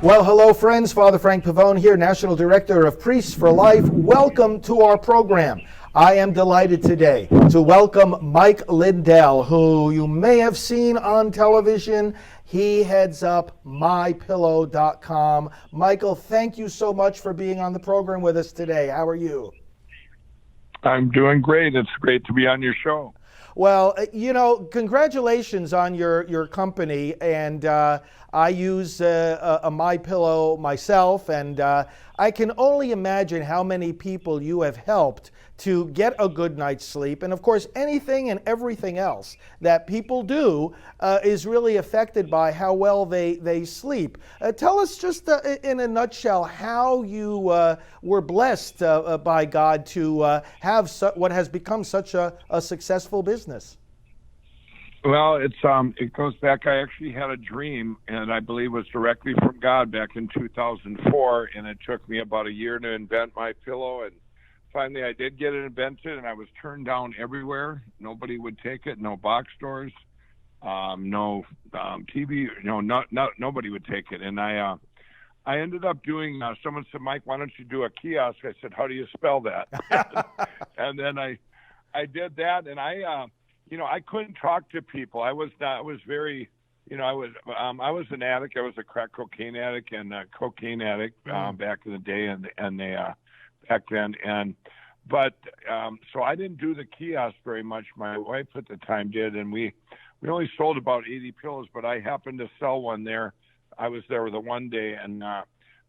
Well, hello, friends. Father Frank Pavone here, National Director of Priests for Life. Welcome to our program. I am delighted today to welcome Mike Lindell, who you may have seen on television. He heads up mypillow.com. Michael, thank you so much for being on the program with us today. How are you? I'm doing great. It's great to be on your show. Well, congratulations on your company, and I use a MyPillow myself, and I can only imagine how many people you have helped to get a good night's sleep. And of course, anything and everything else that people do is really affected by how well they sleep. Tell us just in a nutshell how you were blessed by God to have what has become such a successful business. Well, it goes back. I actually had a dream, and I believe it was directly from God back in 2004, and it took me about a year to invent my pillow, and finally I did get it invented, and I was turned down everywhere. Nobody would take it. No box stores, no TV. Nobody would take it, and I ended up doing. Someone said, "Mike, why don't you do a kiosk?" I said, "How do you spell that?" And then I did that, and I couldn't talk to people. I was very, I was an addict. I was a crack cocaine addict and a cocaine addict back in the day, and they back then. So I didn't do the kiosk very much. My wife at the time did, and we only sold about 80 pillows. But I happened to sell one there. I was there the one day, and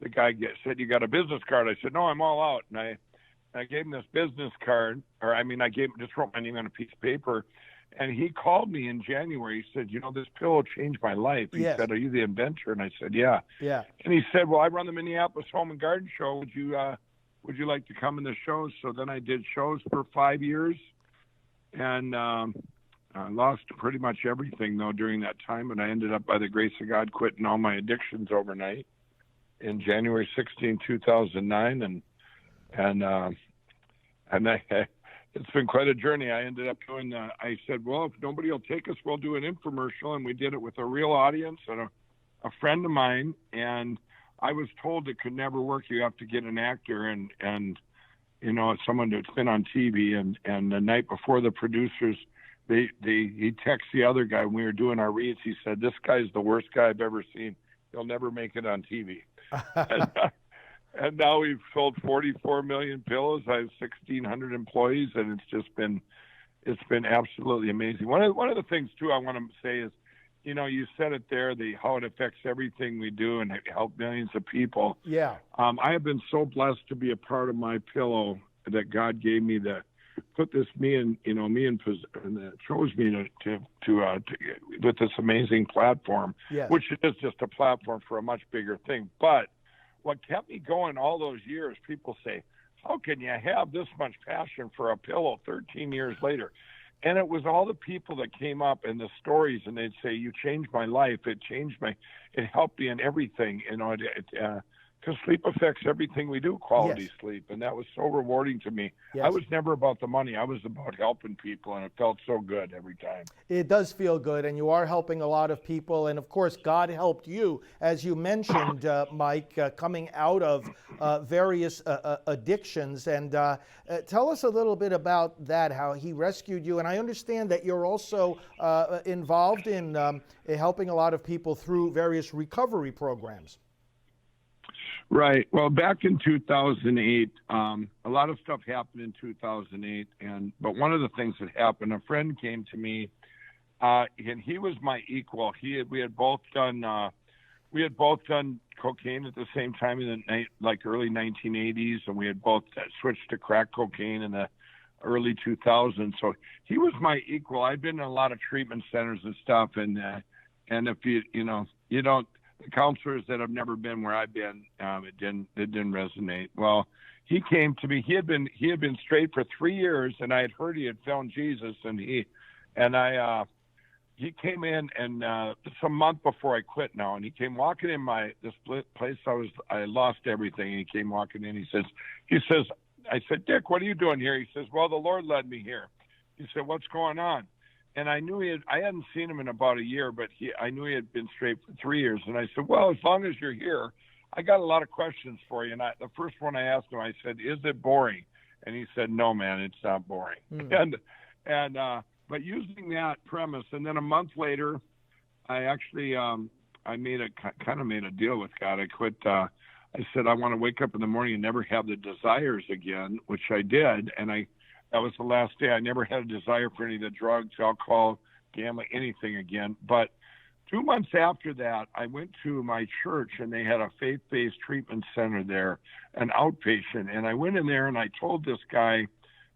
the guy said, "You got a business card?" I said, "No, I'm all out." And I gave him this business card, I just wrote my name on a piece of paper. And he called me in January. He said, "This pillow changed my life." He said, "Are you the inventor?" And I said, "Yeah." Yeah. And he said, "Well, I run the Minneapolis Home and Garden Show. Would you like to come in the shows?" So then I did shows for 5 years, and I lost pretty much everything though during that time. And I ended up, by the grace of God, quitting all my addictions overnight in January 16, 2009, it's been quite a journey. I ended up doing, I said, well, if nobody will take us, we'll do an infomercial. And we did it with a real audience and a friend of mine. And I was told it could never work. You have to get an actor and someone that's been on TV. And the night before, the producers, he texted the other guy when we were doing our reads. He said, "This guy's the worst guy I've ever seen. He'll never make it on TV." And now we've sold 44 million pillows. I have 1,600 employees, and it's been absolutely amazing. One of the things too I want to say is, you said it there, how it affects everything we do and help millions of people. Yeah. I have been so blessed to be a part of my pillow that God gave me to put this and chose me to with this amazing platform, Yes. which is just a platform for a much bigger thing, but. What kept me going all those years, people say, "How can you have this much passion for a pillow 13 years later?" And it was all the people that came up and the stories, and they'd say, "You changed my life. It helped me in everything." Because sleep affects everything we do, quality Yes. sleep. And that was so rewarding to me. Yes. I was never about the money. I was about helping people, and it felt so good every time. It does feel good, and you are helping a lot of people. And of course, God helped you, as you mentioned, Mike, coming out of various addictions. And tell us a little bit about that, how he rescued you. And I understand that you're also involved in helping a lot of people through various recovery programs. Right. Well, back in 2008, a lot of stuff happened in 2008, but one of the things that happened, a friend came to me, and he was my equal. We had both done cocaine at the same time in the early 1980s, and we had both switched to crack cocaine in the early 2000s. So he was my equal. I'd been in a lot of treatment centers and stuff, and if you don't. The counselors that have never been where I've been, it didn't resonate. Well, he came to me. He had been straight for 3 years, and I had heard he had found Jesus, and he came in, and it's a month before I quit now, and he came walking in this place. I lost everything, and he came walking in. He says, I said, "Dick, what are you doing here?" He says, "Well, the Lord led me here." He said, "What's going on?" I knew I hadn't seen him in about a year, but I knew he had been straight for 3 years. And I said, well, as long as you're here, I got a lot of questions for you. And the first one I asked him, I said, is it boring? And he said, no, man, it's not boring. But using that premise, and then a month later, I actually, I kind of made a deal with God. I quit. I said, I want to wake up in the morning and never have the desires again, which I did. And that was the last day. I never had a desire for any of the drugs, alcohol, gambling, anything again. But 2 months after that, I went to my church, and they had a faith-based treatment center there, an outpatient. And I went in there, and I told this guy,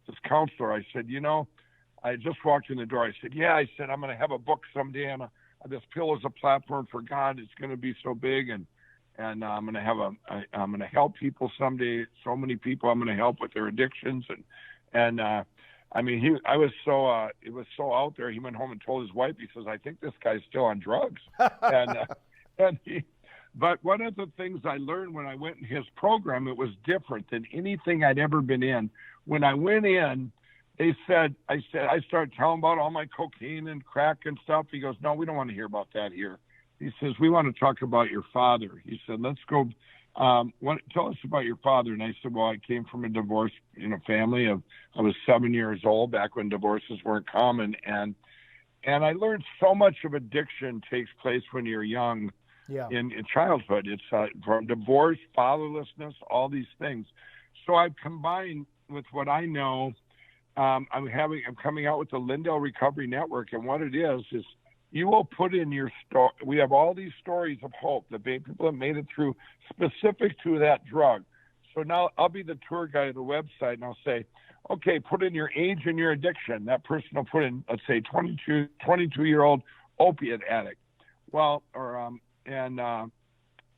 this counselor, I said, I just walked in the door. I said, I said, I'm going to have a book someday, and this pill is a platform for God. It's going to be so big, and I'm going to I'm going to help people someday. So many people I'm going to help with their addictions, and it was so out there. He went home and told his wife. He says, I think this guy's still on drugs, But one of the things I learned when I went in his program, it was different than anything I'd ever been in. When I went in, I started telling about all my cocaine and crack and stuff. He goes, no, we don't want to hear about that here. He says, we want to talk about your father. He said, let's go. Tell us about your father. And I said, well, I came from a divorced, family. I was 7 years old back when divorces weren't common. And I learned so much of addiction takes place when you're young. Yeah. In childhood. It's from divorce, fatherlessness, all these things. So I've combined with what I know. I'm coming out with the Lindell Recovery Network, and what it is you will put in your story. We have all these stories of hope that people have made it through specific to that drug. So now I'll be the tour guide of the website, and I'll say, okay, put in your age and your addiction. That person will put in, let's say, 22-year-old opiate addict. Well,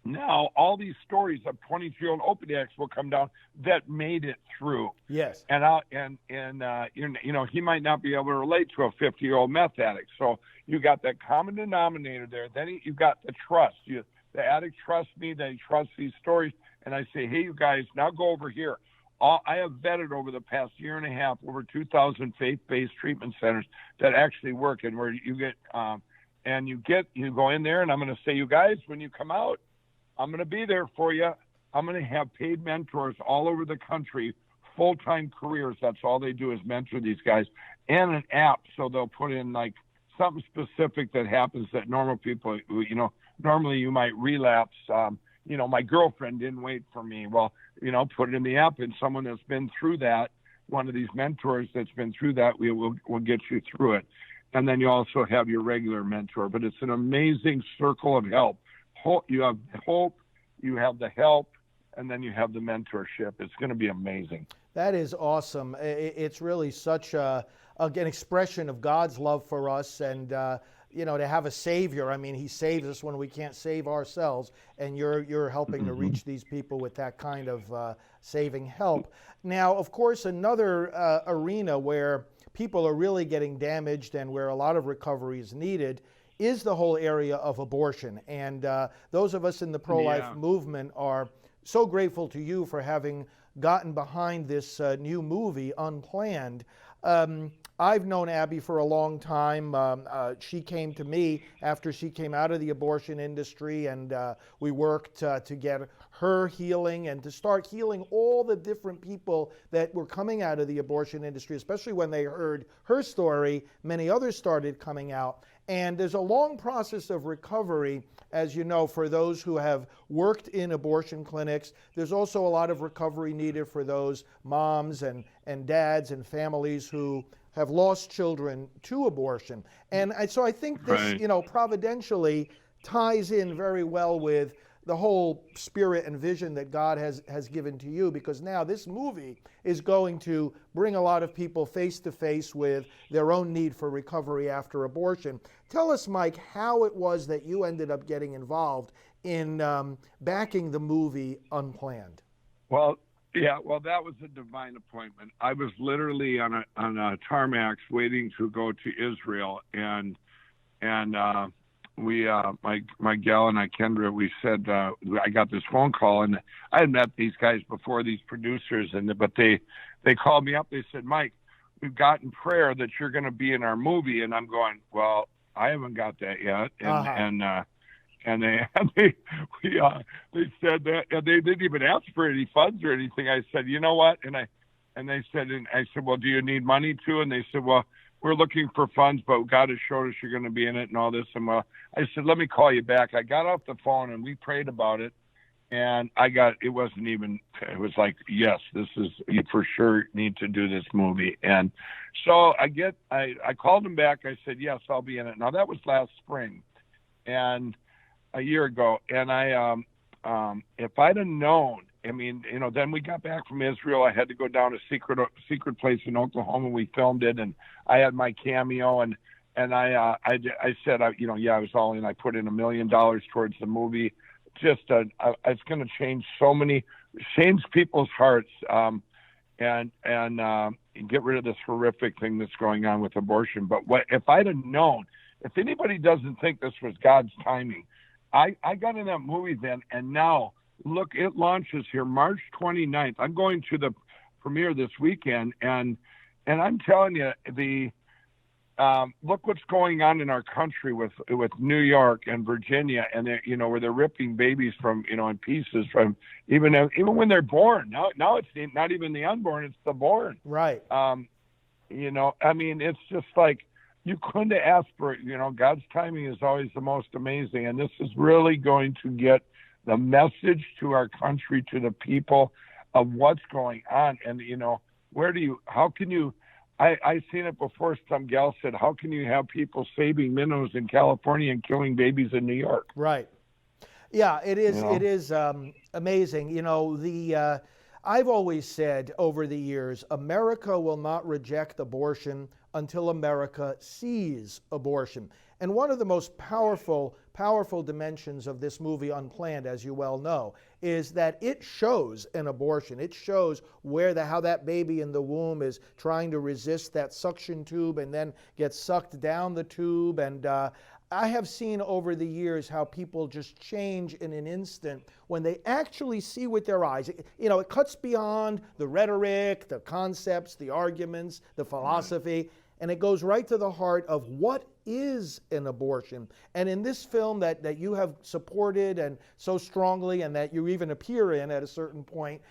now all these stories of 22-year-old opiate addicts will come down that made it through. Yes. And he might not be able to relate to a 50-year-old meth addict. So you got that common denominator there. Then you got the trust. The addict trusts me. They trust these stories. And I say, hey, you guys, now go over here. I have vetted over the past year and a half over 2,000 faith-based treatment centers that actually work, and where you get you go in there, and I'm going to say, you guys, when you come out, I'm going to be there for you. I'm going to have paid mentors all over the country, full-time careers. That's all they do is mentor these guys, and an app. So they'll put in like something specific that happens that normal people, normally you might relapse. My girlfriend didn't wait for me. Well, put it in the app, and someone that's been through that, one of these mentors that's been through that, will get you through it. And then you also have your regular mentor, but it's an amazing circle of help. You have hope, you have the help, and then you have the mentorship. It's going to be amazing. That is awesome. It's really such an expression of God's love for us, and to have a Savior. I mean, He saves us when we can't save ourselves, and you're helping to reach these people with that kind of saving help. Now, of course, another arena where people are really getting damaged and where a lot of recovery is needed is the whole area of abortion. And those of us in the pro-life movement are so grateful to you for having gotten behind this new movie, Unplanned. I've known Abby for a long time. She came to me after she came out of the abortion industry, and we worked to get her healing and to start healing all the different people that were coming out of the abortion industry, especially when they heard her story. Many others started coming out. And there's a long process of recovery, as you know, for those who have worked in abortion clinics. There's also a lot of recovery needed for those moms and dads and families who have lost children to abortion. And so I think this, providentially ties in very well with the whole spirit and vision that God has given to you, because now this movie is going to bring a lot of people face to face with their own need for recovery after abortion. Tell us, Mike, how it was that you ended up getting involved in backing the movie Unplanned. Well, that was a divine appointment. I was literally on a tarmac waiting to go to Israel, and we, my gal and I, Kendra, we said, I got this phone call, and I had met these guys before, these producers, but they called me up. They said, Mike, we've gotten prayer that you're going to be in our movie. And I'm going, well, I haven't got that yet. And they said that, and they didn't even ask for any funds or anything. I said, you know what? And I said, well, do you need money too? And they said, well, we're looking for funds, but God has showed us you're going to be in it and all this. And well, I said, let me call you back. I got off the phone and we prayed about it. And it was like, yes, you for sure need to do this movie. And so I called him back. I said, yes, I'll be in it. Now that was last spring and a year ago. And if I'd have known, I mean, then we got back from Israel. I had to go down to secret place in Oklahoma. We filmed it, and I had my cameo, and I said, I was all in. I put in $1 million towards the movie. Just it's going to change people's hearts, and get rid of this horrific thing that's going on with abortion. But if I'd have known? If anybody doesn't think this was God's timing, I got in that movie then, and now. Look, it launches here March 29th. I'm going to the premiere this weekend, and I'm telling you, look what's going on in our country with New York and Virginia, and where they're ripping babies from in pieces from even when they're born. Now it's not even the unborn; it's the born. Right. I mean, it's just like you couldn't ask for it. God's timing is always the most amazing, and this is really going to get the message to our country, to the people of what's going on. And, how can you, I seen it before, some gal said, how can you have people saving minnows in California and killing babies in New York? Right. Yeah, it is. It is amazing. I've always said over the years, America will not reject abortion until America sees abortion. And one of the most powerful dimensions of this movie, Unplanned, as you well know, is that it shows an abortion. It shows how that baby in the womb is trying to resist that suction tube and then gets sucked down the tube. And I have seen over the years how people just change in an instant when they actually see with their eyes. It cuts beyond the rhetoric, the concepts, the arguments, the philosophy, and it goes right to the heart of what is an abortion. And in this film that you have supported and so strongly, and that you even appear in at a certain point,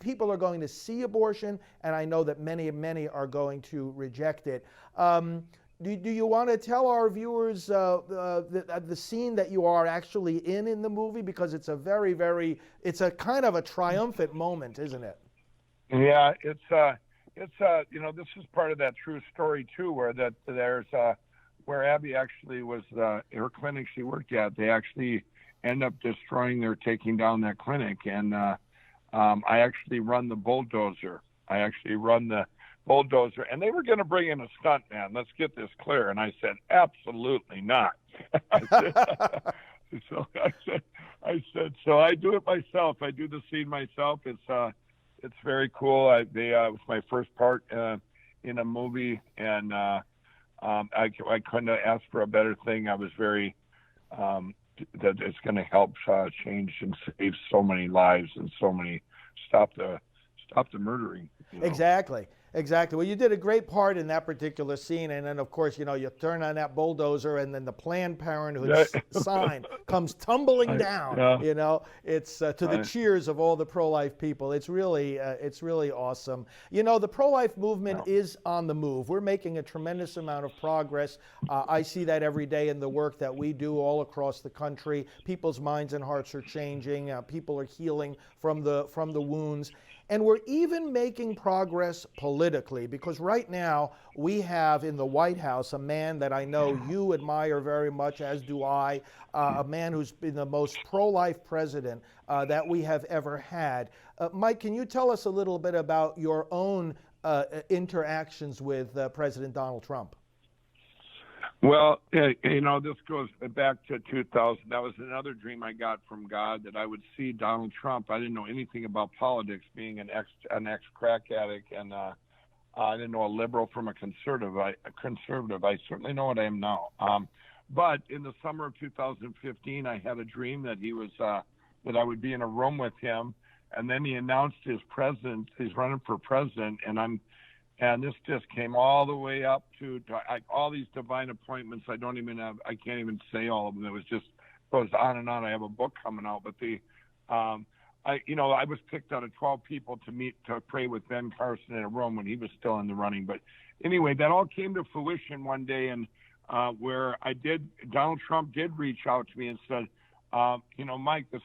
people are going to see abortion, and I know that many are going to reject it. Do you want to tell our viewers the scene that you are actually in the movie? Because it's it's a kind of a triumphant moment, isn't it? Yeah, it's this is part of that true story too, where Abby actually was her clinic she worked at. They actually end up taking down that clinic, and I actually run the bulldozer. And they were going to bring in a stunt man. Let's get this clear. And I said, absolutely not. So I do it myself. I do the scene myself. It's very cool. It was my first part in a movie, and I couldn't have asked for a better thing. I was very that it's going to help change and save so many lives and stop the murdering. Exactly. Well, you did a great part in that particular scene, and then of course, you turn on that bulldozer, and then the Planned Parenthood sign comes tumbling down. It's to the cheers of all the pro-life people. It's really awesome. The pro-life movement is on the move. We're making a tremendous amount of progress. I see that every day in the work that we do all across the country. People's minds and hearts are changing. People are healing from the wounds. And we're even making progress politically, because right now we have in the White House a man that I know you admire very much, as do I, a man who's been the most pro-life president that we have ever had. Mike, can you tell us a little bit about your own interactions with President Donald Trump? Well, this goes back to 2000. That was another dream I got from God, that I would see Donald Trump. I didn't know anything about politics, being an ex crack addict, and I didn't know a liberal from a conservative. I certainly know what I am now. But in the summer of 2015, I had a dream that that I would be in a room with him, and then he announced his running for president, and And this just came all the way up to all these divine appointments. I can't even say all of them. It was just goes on and on. I have a book coming out, but I was picked out of 12 people to pray with Ben Carson in a room when he was still in the running. But anyway, that all came to fruition one day, and where Donald Trump did reach out to me and said, Mike, this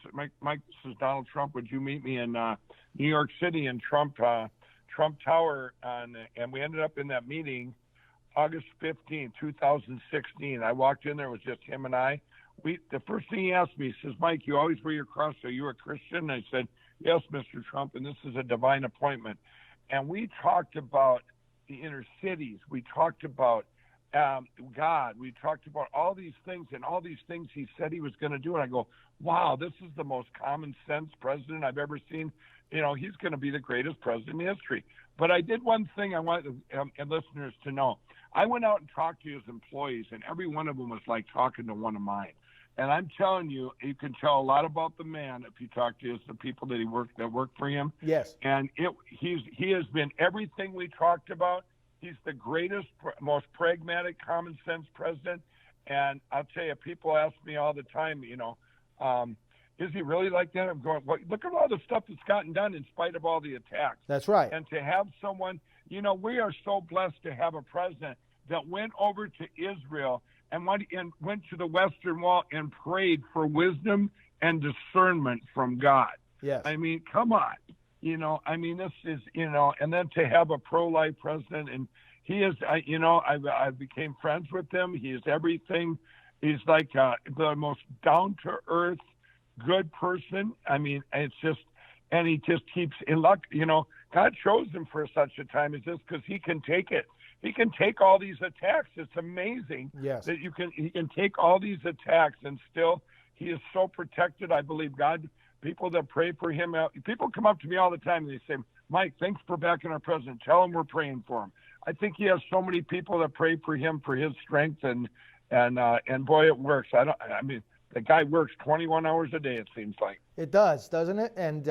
is Donald Trump. Would you meet me in New York City in Trump Tower? And we ended up in that meeting August 15, 2016. I walked in there, it was just him and I. The first thing he asked me, he says, Mike, you always wear your cross. Are you a Christian? And I said, yes, Mr. Trump, and this is a divine appointment. And we talked about the inner cities. We talked about God. We talked about all these things, and all these things he said he was going to do. And I go, wow, this is the most common sense president I've ever seen. He's going to be the greatest president in history. But I did one thing I want listeners to know. I went out and talked to his employees, and every one of them was like talking to one of mine. And I'm telling you, you can tell a lot about the man if you talk to the people that work for him. Yes. And he has been everything we talked about. He's the greatest, most pragmatic, common sense president. And I'll tell you, people ask me all the time, is he really like that? I'm going, well, look at all the stuff that's gotten done in spite of all the attacks. That's right. And to have someone, we are so blessed to have a president that went over to Israel and went to the Western Wall and prayed for wisdom and discernment from God. Yes. I mean, come on. This is, and then to have a pro-life president, and he is, I became friends with him. He is everything. He's like the most down-to-earth, good person. I mean, it's just, and he just keeps in luck. God chose him for such a time as this because he can take it. He can take all these attacks. It's amazing that he can take all these attacks and still he is so protected. I believe God, people that pray for him, people come up to me all the time and they say, Mike, thanks for backing our president. Tell him we're praying for him. I think he has so many people that pray for him for his strength and boy, it works. The guy works 21 hours a day, it seems like. It does, doesn't it? And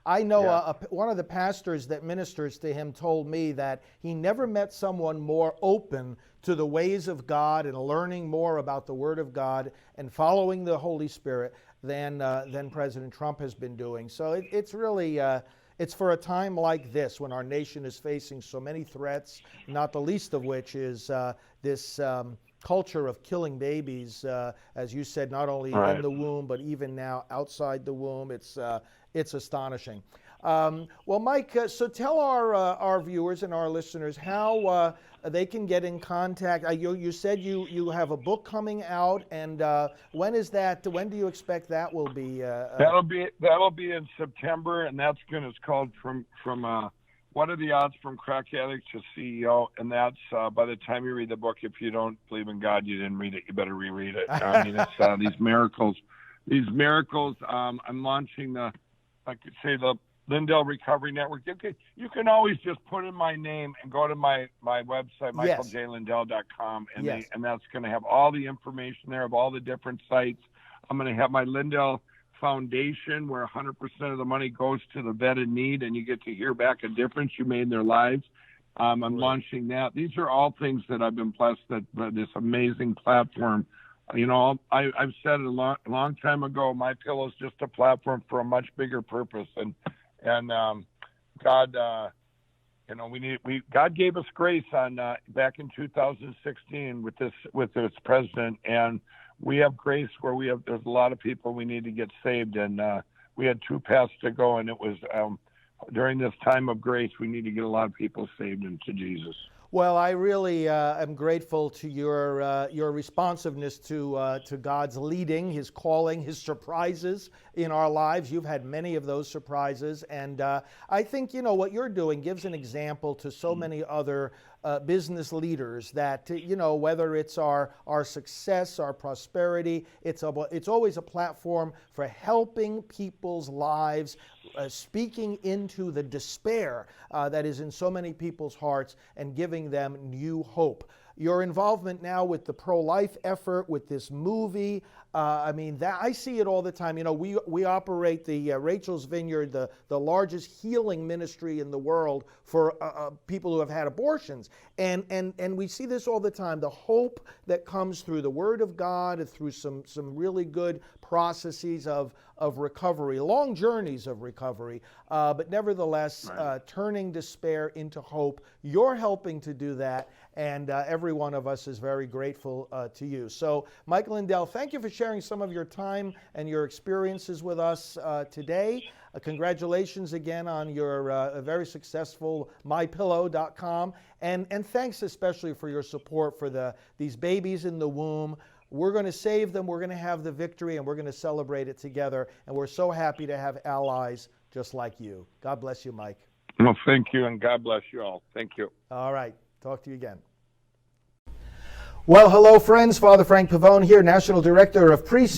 I know one of the pastors that ministers to him told me that he never met someone more open to the ways of God and learning more about the Word of God and following the Holy Spirit than President Trump has been doing. So it's really, it's for a time like this when our nation is facing so many threats, not the least of which is this culture of killing babies, as you said, not only in the womb, but even now outside the womb. It's astonishing. Well, Mike, so tell our viewers and our listeners how they can get in contact. You said you have a book coming out, and when is that? When do you expect that will be? That'll be in September, and it's called from What Are the Odds from Crack Addict to CEO? And that's by the time you read the book, if you don't believe in God, you didn't read it. You better reread it. I mean, it's these miracles. I'm launching the Lindell Recovery Network. You can always just put in my name and go to my website, michaeljlindell.com, and that's going to have all the information there of all the different sites. I'm going to have my Lindell Foundation, where 100% of the money goes to the vet in need, and you get to hear back a difference you made in their lives. I'm launching that. These are all things that I've been blessed that this amazing platform. I've said it a long time ago. My pillow is just a platform for a much bigger purpose, and God, God gave us grace on back in 2016 with this president, and we have grace where there's a lot of people we need to get saved, and we had 2 paths to go, and it was during this time of grace we need to get a lot of people saved into Jesus. Well, I really am grateful to your responsiveness to God's leading, His calling, His surprises in our lives. You've had many of those surprises, and I think what you're doing gives an example to so many other business leaders that whether it's our success, our prosperity, it's always a platform for helping people's lives, speaking into the despair that is in so many people's hearts and giving them new hope. your involvement now with the pro-life effort, with this movie. I mean, that I see it all the time. You know, we operate the Rachel's Vineyard, the largest healing ministry in the world for people who have had abortions, and we see this all the time. The hope that comes through the Word of God, through some really good processes of recovery, long journeys of recovery, but nevertheless, turning despair into hope. You're helping to do that, and every one of us is very grateful to you. So, Mike Lindell, thank you for sharing some of your time and your experiences with us today. Congratulations again on your very successful mypillow.com, and thanks especially for your support for these babies in the womb. We're going to save them, we're going to have the victory, and we're going to celebrate it together. And we're so happy to have allies just like you. God bless you, Mike. Well, thank you, and God bless you all. Thank you. All right. Talk to you again. Well, hello, friends. Father Frank Pavone here, National Director of Priests